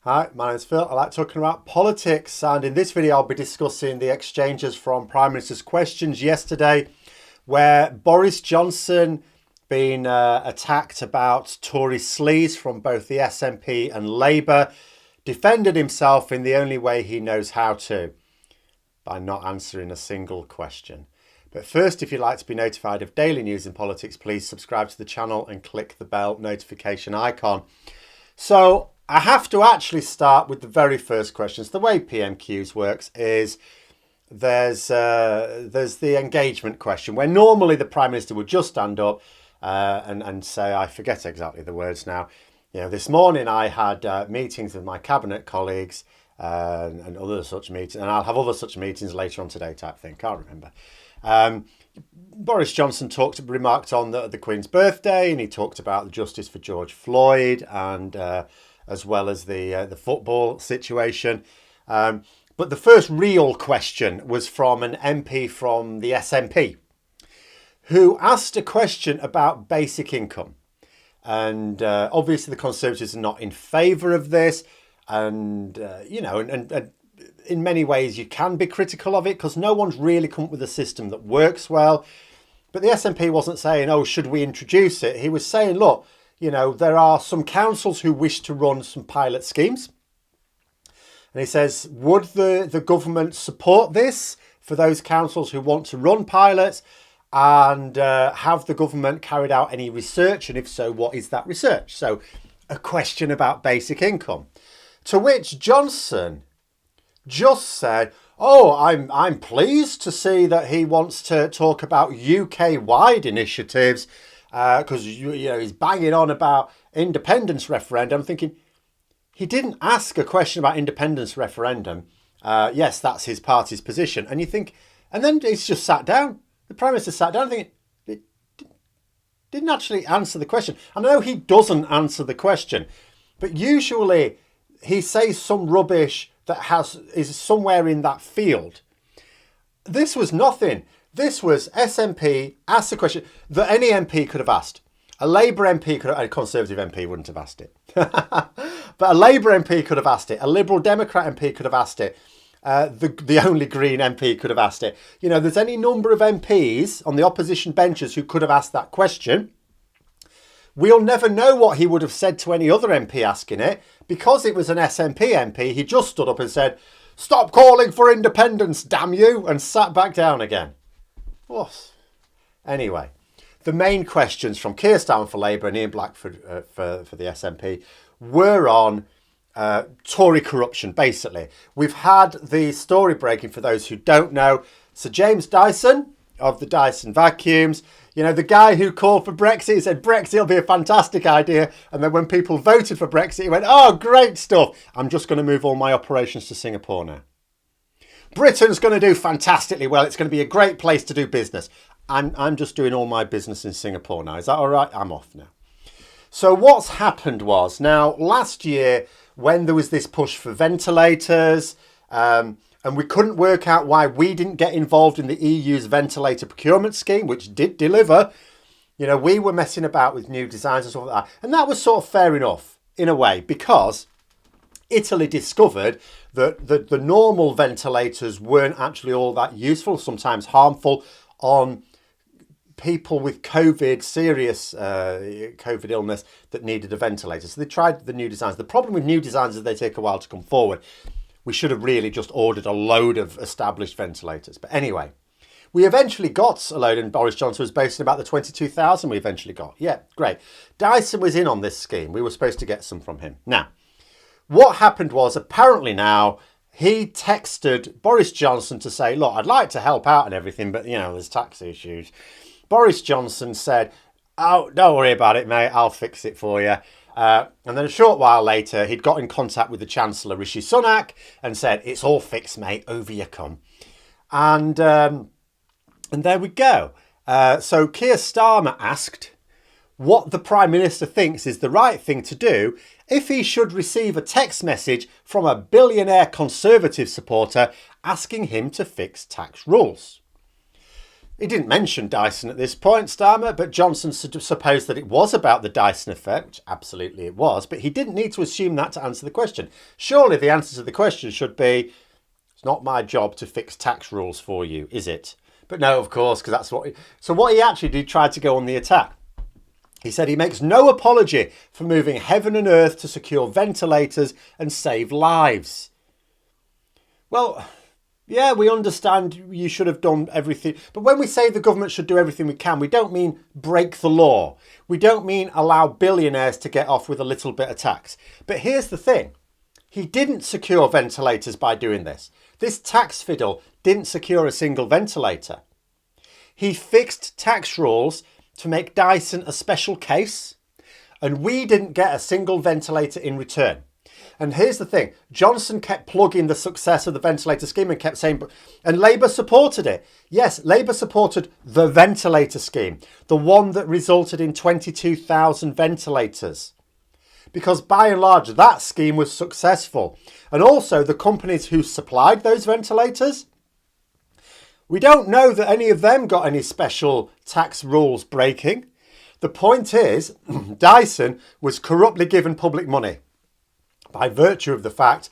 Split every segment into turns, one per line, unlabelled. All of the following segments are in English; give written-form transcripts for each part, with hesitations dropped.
Hi, my name's Phil. I like talking about politics, and in this video I'll be discussing the exchanges from Prime Minister's questions yesterday, where Boris Johnson being attacked about Tory sleaze from both the SNP and Labour, defended himself in the only way he knows how to, by not answering a single question. But first, if you'd like to be notified of daily news in politics, please subscribe to the channel and click the bell notification icon. So I have to actually start with the very first questions. The way PMQs works is there's the engagement question, where normally the Prime Minister would just stand up and say, I forget exactly the words now. You know, this morning I had meetings with my cabinet colleagues and other such meetings, and I'll have other such meetings later on today type thing. Can't remember. Boris Johnson remarked on the Queen's birthday, and he talked about the justice for George Floyd and as well as the football situation. But the first real question was from an MP from the SNP, who asked a question about basic income. And obviously the Conservatives are not in favour of this. And, you know, and in many ways you can be critical of it because no one's really come up with a system that works well. But the SNP wasn't saying, oh, should we introduce it? He was saying, look, you know, there are some councils who wish to run some pilot schemes. And he says, would the government support this for those councils who want to run pilots? And have the government carried out any research? And if so, what is that research? So a question about basic income. To which Johnson just said, oh, I'm pleased to see that he wants to talk about UK-wide initiatives because you know he's banging on about independence referendum. I'm thinking, he didn't ask a question about independence referendum. Yes, that's his party's position. And you think, and then he's just sat down. The Prime Minister sat down thinking, it didn't actually answer the question. I know he doesn't answer the question, but usually he says some rubbish that is somewhere in that field. This was nothing. This was SNP asked a question that any MP could have asked. A Labour MP could have, a Conservative MP wouldn't have asked it. But a Labour MP could have asked it. A Liberal Democrat MP could have asked it. The only Green MP could have asked it. You know, there's any number of MPs on the opposition benches who could have asked that question. We'll never know what he would have said to any other MP asking it. Because it was an SNP MP, he just stood up and said, stop calling for independence, damn you, and sat back down again. What? Anyway, the main questions from Keir Starmer for Labour and Ian Blackford for the SNP were on Tory corruption, basically. We've had the story breaking for those who don't know. So James Dyson of the Dyson vacuums, you know, the guy who called for Brexit, he said Brexit will be a fantastic idea. And then when people voted for Brexit, he went, oh, great stuff. I'm just going to move all my operations to Singapore now. Britain's going to do fantastically well. It's going to be a great place to do business. I'm just doing all my business in Singapore now. Is that all right? I'm off now. So what's happened was, now last year when there was this push for ventilators, and we couldn't work out why we didn't get involved in the EU's ventilator procurement scheme, which did deliver. You know, we were messing about with new designs and stuff like that. And that was sort of fair enough in a way, because Italy discovered that the normal ventilators weren't actually all that useful, sometimes harmful on people with COVID, serious COVID illness that needed a ventilator. So they tried the new designs. The problem with new designs is they take a while to come forward. We should have really just ordered a load of established ventilators. But anyway, we eventually got a load, and Boris Johnson was boasting about the 22,000 we eventually got. Yeah, great. Dyson was in on this scheme. We were supposed to get some from him. Now, what happened was, apparently now, he texted Boris Johnson to say, look, I'd like to help out and everything, but, you know, there's tax issues. Boris Johnson said, oh, don't worry about it, mate. I'll fix it for you. And then a short while later, he'd got in contact with the Chancellor, Rishi Sunak, and said, it's all fixed, mate. Over you come. And there we go. So Keir Starmer asked what the Prime Minister thinks is the right thing to do if he should receive a text message from a billionaire Conservative supporter asking him to fix tax rules. He didn't mention Dyson at this point, Starmer, but Johnson supposed that it was about the Dyson effect, which absolutely it was, but he didn't need to assume that to answer the question. Surely the answer to the question should be, it's not my job to fix tax rules for you, is it? But no, of course, because that's what... So what he actually did, tried to go on the attack. He said he makes no apology for moving heaven and earth to secure ventilators and save lives. Well... yeah, we understand you should have done everything. But when we say the government should do everything we can, we don't mean break the law. We don't mean allow billionaires to get off with a little bit of tax. But here's the thing. He didn't secure ventilators by doing this. This tax fiddle didn't secure a single ventilator. He fixed tax rules to make Dyson a special case, and we didn't get a single ventilator in return. And here's the thing, Johnson kept plugging the success of the ventilator scheme and kept saying, and Labour supported it. Yes, Labour supported the ventilator scheme, the one that resulted in 22,000 ventilators. Because by and large, that scheme was successful. And also the companies who supplied those ventilators, we don't know that any of them got any special tax rules breaking. The point is, Dyson was corruptly given public money, by virtue of the fact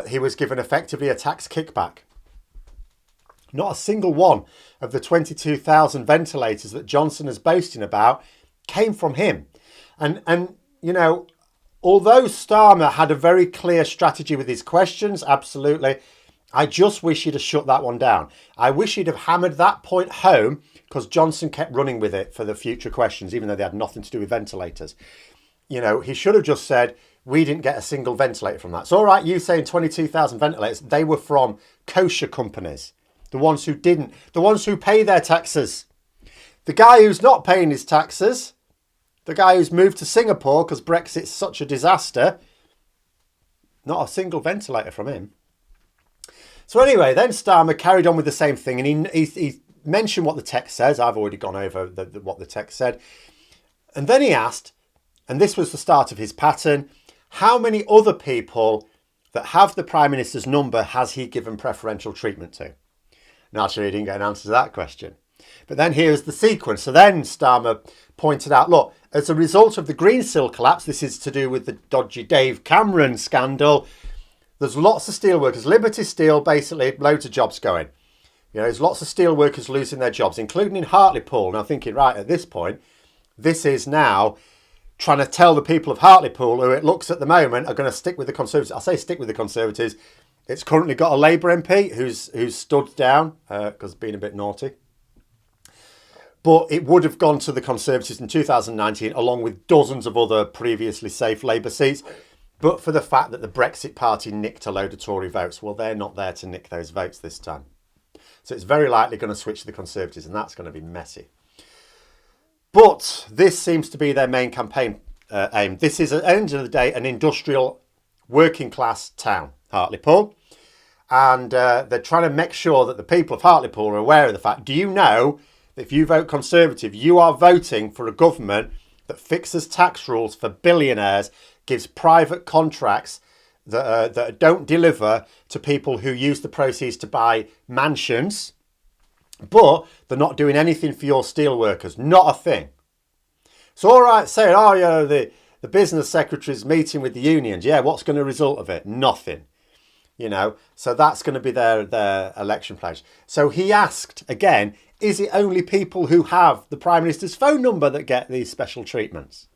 he was given effectively a tax kickback. Not a single one of the 22,000 ventilators that Johnson is boasting about came from him. And you know, although Starmer had a very clear strategy with his questions, absolutely, I just wish he'd have shut that one down. I wish he'd have hammered that point home, because Johnson kept running with it for the future questions, even though they had nothing to do with ventilators. You know, he should have just said, we didn't get a single ventilator from that. It's all right, you saying 22,000 ventilators. They were from kosher companies. The ones who didn't. The ones who pay their taxes. The guy who's not paying his taxes. The guy who's moved to Singapore because Brexit's such a disaster. Not a single ventilator from him. So anyway, then Starmer carried on with the same thing. And he mentioned what the text says. I've already gone over what the text said. And then he asked, and this was the start of his pattern, how many other people that have the Prime Minister's number has he given preferential treatment to? Naturally, he didn't get an answer to that question. But then here's the sequence. So then Starmer pointed out, look, as a result of the Greensill collapse, this is to do with the dodgy Dave Cameron scandal, there's lots of steelworkers. Liberty Steel, basically, loads of jobs going. You know, there's lots of steelworkers losing their jobs, including in Hartlepool. Now, thinking, right, at this point, this is now trying to tell the people of Hartlepool, who it looks at the moment are going to stick with the Conservatives. I say stick with the Conservatives. It's currently got a Labour MP who's stood down because being a bit naughty. But it would have gone to the Conservatives in 2019, along with dozens of other previously safe Labour seats. But for the fact that the Brexit Party nicked a load of Tory votes, well, they're not there to nick those votes this time. So it's very likely going to switch to the Conservatives, and that's going to be messy. But this seems to be their main campaign aim. This is, at the end of the day, an industrial working class town, Hartlepool. And they're trying to make sure that the people of Hartlepool are aware of the fact, do you know that if you vote Conservative, you are voting for a government that fixes tax rules for billionaires, gives private contracts that don't deliver to people who use the proceeds to buy mansions, but they're not doing anything for your steel workers. Not a thing. So all right, saying, oh, yeah, the business secretary's meeting with the unions. Yeah, what's going to result of it? Nothing. You know, so that's going to be their election pledge. So he asked, again, is it only people who have the Prime Minister's phone number that get these special treatments?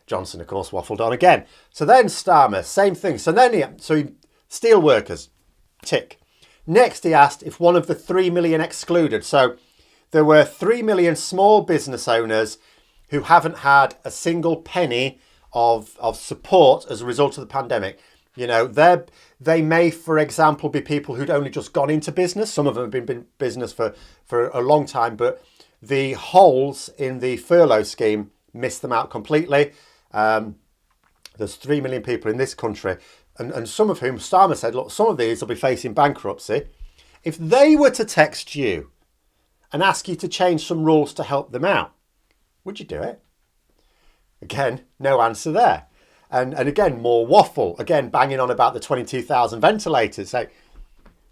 Johnson, of course, waffled on again. So then Starmer, same thing. So then steel workers, tick. Next, he asked if one of the 3 million excluded. So there were 3 million small business owners who haven't had a single penny of support as a result of the pandemic. You know, they may, for example, be people who'd only just gone into business. Some of them have been in business for a long time, but the holes in the furlough scheme missed them out completely. There's 3 million people in this country, and some of whom Starmer said, look, some of these will be facing bankruptcy. If they were to text you and ask you to change some rules to help them out, would you do it? Again, no answer there. And again, more waffle. Again, banging on about the 22,000 ventilators. So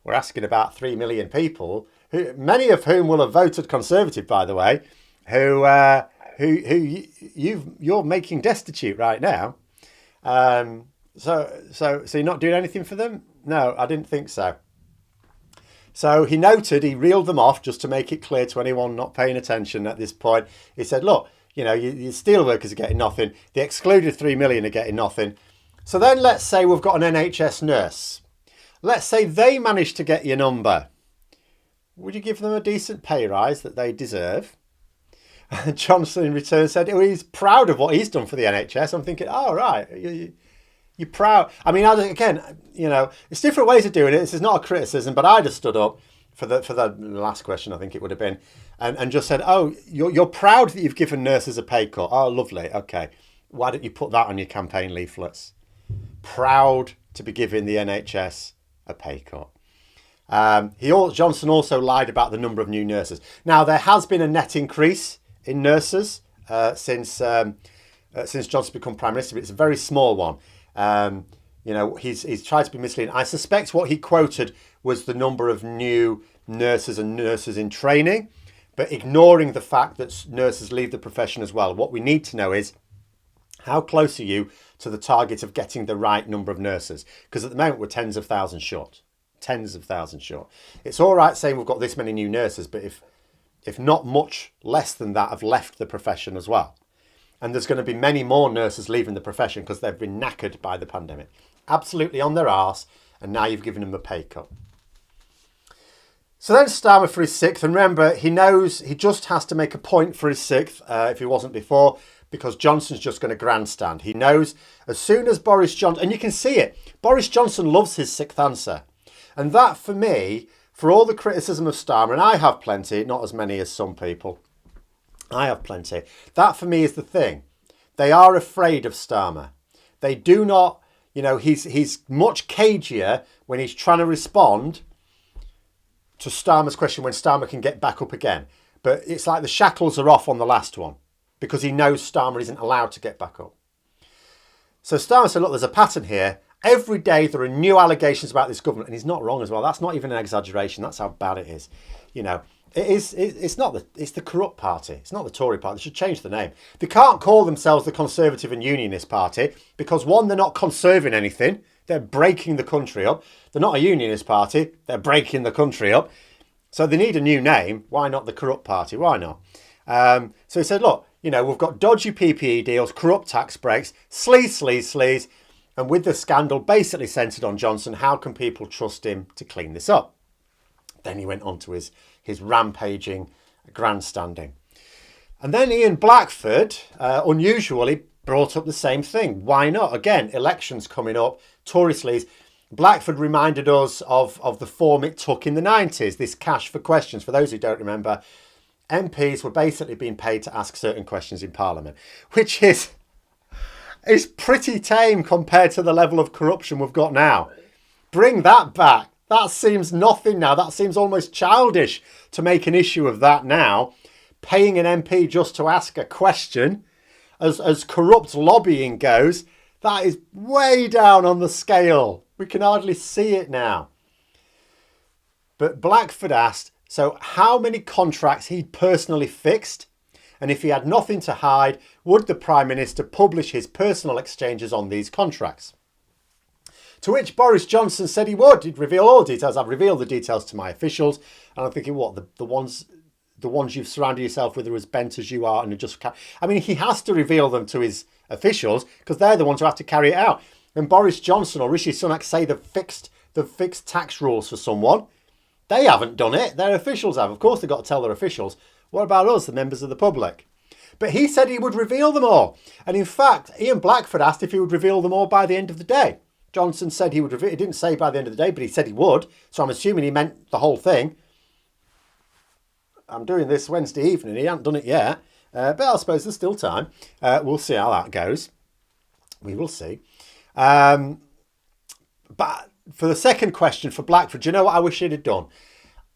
we're asking about 3 million people many of whom will have voted Conservative, by the way, you're making destitute right now. So you're not doing anything for them? No, I didn't think so. So he reeled them off just to make it clear to anyone not paying attention at this point. He said, look, your steelworkers are getting nothing. The excluded 3 million are getting nothing. So then let's say we've got an NHS nurse. Let's say they manage to get your number. Would you give them a decent pay rise that they deserve? And Johnson in return said, oh, he's proud of what he's done for the NHS. I'm thinking, oh, right. You're proud. I mean, again, it's different ways of doing it. This is not a criticism, but I just stood up for the last question, I think it would have been, and just said, oh, you're proud that you've given nurses a pay cut. Oh, lovely. Okay. Why don't you put that on your campaign leaflets? Proud to be giving the NHS a pay cut. Johnson also lied about the number of new nurses. Now, there has been a net increase in nurses since Johnson's become Prime Minister, but it's a very small one. He's tried to be misleading. I suspect what he quoted was the number of new nurses and nurses in training, but ignoring the fact that nurses leave the profession as well. What we need to know is, how close are you to the target of getting the right number of nurses? Because at the moment we're tens of thousands short. It's all right saying we've got this many new nurses, but if not much less than that have left the profession as well. And there's going to be many more nurses leaving the profession because they've been knackered by the pandemic. Absolutely on their arse, and now you've given them a pay cut. So then Starmer for his 6th, and remember, he knows he just has to make a point for his 6th, if he wasn't before, because Johnson's just going to grandstand. He knows as soon as Boris Johnson, and you can see it, Boris Johnson loves his 6th answer. And that, for me, for all the criticism of Starmer, and I have plenty, not as many as some people, I have plenty. That, for me, is the thing. They are afraid of Starmer. They do not, he's much cagier when he's trying to respond to Starmer's question when Starmer can get back up again. But it's like the shackles are off on the last one because he knows Starmer isn't allowed to get back up. So Starmer said, look, there's a pattern here. Every day there are new allegations about this government, and he's not wrong as well. That's not even an exaggeration. That's how bad it is. It's the corrupt party. It's not the Tory party. They should change the name. They can't call themselves the Conservative and Unionist Party because, one, they're not conserving anything. They're breaking the country up. They're not a Unionist Party. They're breaking the country up. So they need a new name. Why not the Corrupt Party? Why not? So he said, look, we've got dodgy PPE deals, corrupt tax breaks, sleaze. And with the scandal basically centred on Johnson, how can people trust him to clean this up? Then he went on to his rampaging grandstanding. And then Ian Blackford, unusually, brought up the same thing. Why not? Again, elections coming up, Tory sleaze. Blackford reminded us of the form it took in the 90s, this cash for questions. For those who don't remember, MPs were basically being paid to ask certain questions in Parliament, which is pretty tame compared to the level of corruption we've got now. Bring that back. That seems nothing now. That seems almost childish to make an issue of that now. Paying an MP just to ask a question, as corrupt lobbying goes, that is way down on the scale. We can hardly see it now. But Blackford asked, so how many contracts he'd personally fixed? And if he had nothing to hide, would the Prime Minister publish his personal exchanges on these contracts? To which Boris Johnson said he would. He'd reveal all the details. I've revealed the details to my officials. And I'm thinking, what, the ones you've surrounded yourself with are as bent as you are and just can't. I mean, he has to reveal them to his officials because they're the ones who have to carry it out. When Boris Johnson or Rishi Sunak say they've fixed tax rules for someone, they haven't done it. Their officials have. Of course, they've got to tell their officials. What about us, the members of the public? But he said he would reveal them all. And in fact, Ian Blackford asked if he would reveal them all by the end of the day. Johnson said he would reveal. He didn't say by the end of the day, but he said he would. So I'm assuming he meant the whole thing. I'm doing this Wednesday evening. He hasn't done it yet. But I suppose there's still time. We'll see how that goes. We will see. But for the second question for Blackford, do you know what I wish he'd have done?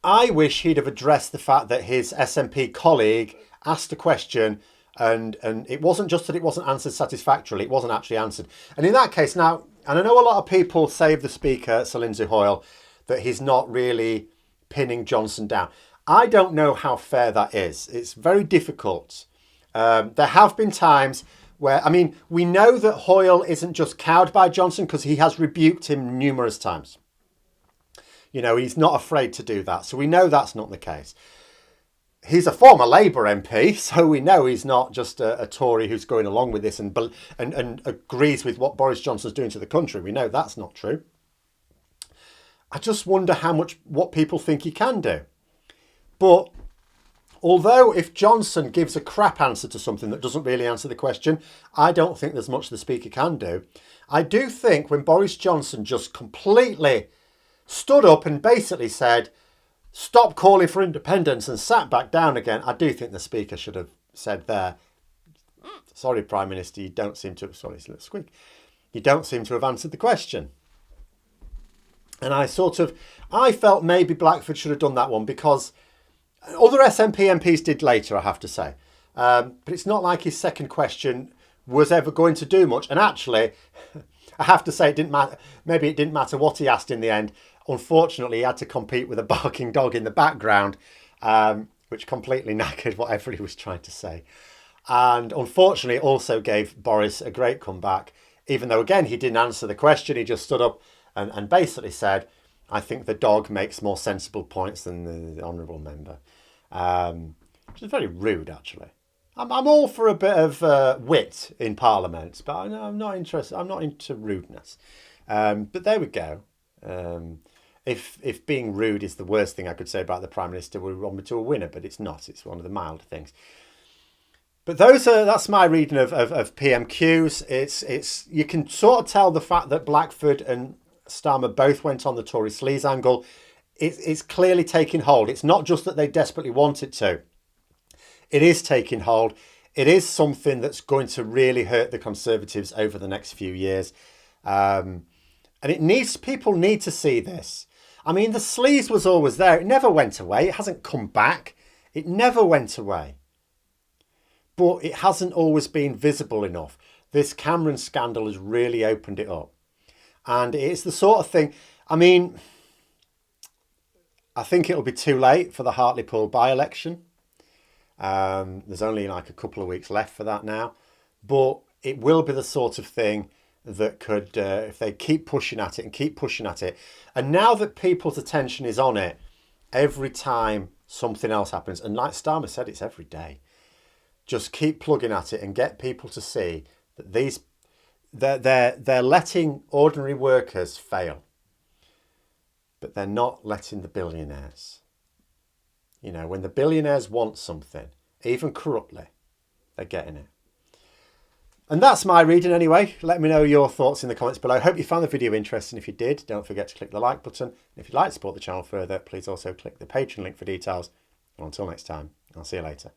I wish he'd have addressed the fact that his SNP colleague asked a question and it wasn't just that it wasn't answered satisfactorily, it wasn't actually answered. And in that case now, and I know a lot of people say of the Speaker, Sir Lindsay Hoyle, that he's not really pinning Johnson down. I don't know how fair that is. It's very difficult. There have been times where, I mean, we know that Hoyle isn't just cowed by Johnson because he has rebuked him numerous times. You know, he's not afraid to do that. So we know that's not the case. He's a former Labour MP, so we know he's not just a Tory who's going along with this and agrees with what Boris Johnson's doing to the country. We know that's not true. I just wonder what people think he can do. But although if Johnson gives a crap answer to something that doesn't really answer the question, I don't think there's much the Speaker can do. I do think when Boris Johnson just completely stood up and basically said, stop calling for independence, and sat back down again, I do think the Speaker should have said there, sorry, Prime Minister, you don't seem to have, sorry, it's a little squeak, you don't seem to have answered the question. And I felt maybe Blackford should have done that one because other SNP MPs did later, I have to say. But it's not like his second question was ever going to do much. And actually, I have to say it didn't matter. Maybe it didn't matter what he asked in the end. Unfortunately, he had to compete with a barking dog in the background, which completely knackered whatever he was trying to say. And unfortunately, it also gave Boris a great comeback, even though, again, he didn't answer the question. He just stood up and basically said, I think the dog makes more sensible points than the honourable member. Which is very rude, actually. I'm all for a bit of wit in Parliament, but I'm not interested. I'm not into rudeness. But there we go. If being rude is the worst thing I could say about the Prime Minister, we're on to a winner, but it's not. It's one of the mild things. But that's my reading of PMQs. It's you can sort of tell the fact that Blackford and Starmer both went on the Tory sleaze angle. It's clearly taking hold. It's not just that they desperately want it to. It is taking hold. It is something that's going to really hurt the Conservatives over the next few years. And people need to see this. I mean, the sleaze was always there. It never went away. It hasn't come back. It never went away. But it hasn't always been visible enough. This Cameron scandal has really opened it up. And it's the sort of thing, I mean, I think it'll be too late for the Hartlepool by-election. There's only like a couple of weeks left for that now. But it will be the sort of thing that could, if they keep pushing at it and keep pushing at it. And now that people's attention is on it, every time something else happens, and like Starmer said, it's every day, just keep plugging at it and get people to see that they're letting ordinary workers fail, but they're not letting the billionaires. You know, when the billionaires want something, even corruptly, they're getting it. And that's my reading anyway. Let me know your thoughts in the comments below. I hope you found the video interesting. If you did, don't forget to click the like button. And if you'd like to support the channel further, please also click the Patreon link for details. And until next time, I'll see you later.